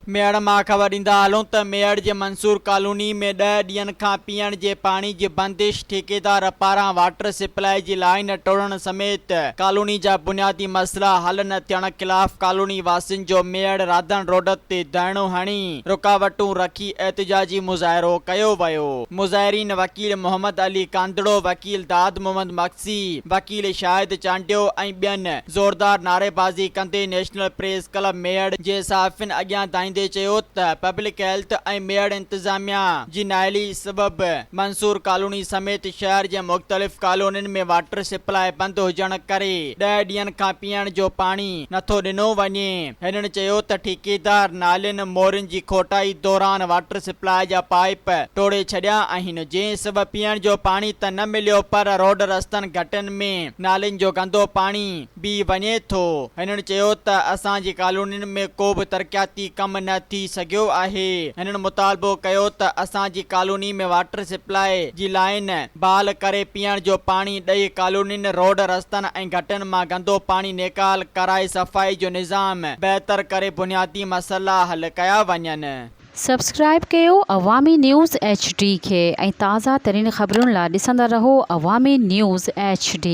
मेड़ मां ख़बर ॾींदा हलूं त मेड़ जे मंसूर कॉलोनी में 10 ॾींहनि खां पीअण जे पाणी जी बंदिश, ठेकेदार पारां वाटर सप्लाई जी लाइन टोड़ण समेत कॉलोनी जा बुनियादी मसला हल न थियण ख़िलाफ़ कॉलोनी वासियुनि जो मेड़ राधन रोड ते धरणो हणी रुकावटूं रखी एहतिजाजी मुज़ाहिरो कयो वियो। मुज़ाहिरीन वकील मोहम्मद अली कांदड़ो, वकील दाद मोहम्मद मक्सी, वकील शाहिद चांडियो ऐं ॿियनि ज़ोरदार नारेबाज़ी कंदे नेशनल प्रेस क्लब मेड़ जे सहाफ़िन अॻियां दाईंदे चयो त पब्लिक हेल्थ ऐं मेड़ इंतज़ामिया जी नाअहली सबबि मंसूर कॉलोनी समेत शहर जे मुख़्तलिफ़ कॉलोनियुनि में वाटर सप्लाई बंदि हुजण करे 10 ॾींहनि खां पीअण जो पाणी नथो ॾिनो वञे। हिननि चयो त ठेकेदार नालियुनि मोरियुनि जी खोटाई दौरान वाटर सप्लाई जा पाइप टोड़े छॾिया आहिनि, जंहिं सबबि पीअण जो पाणी त न मिलियो पर रोड रस्तनि घटनि में नालियुनि जो गंदो पाणी बि वञे थो। हिननि चयो त असांजी कॉलोनियुनि में को बि तरक़ियाती कम न थी सघियो आहे। हिननि मुतालबो कयो त असांजी कॉलोनी में वाटर सप्लाई जी लाइन बहाल करे पीअण जो पाणी ॾेई कॉलोनियुनि, रोड रस्तनि ऐं घटनि मां गंदो पाणी निकाल कराए सफ़ाई जो निज़ाम बहितर करे बुनियादी मसइला हल कया वञनि। सब्सक्राइब कयो अवामी न्यूज़ HD खे ऐं ताज़ा तरीन ख़बरुनि लाइ ॾिसंदा रहो अवामी न्यूज़ HD।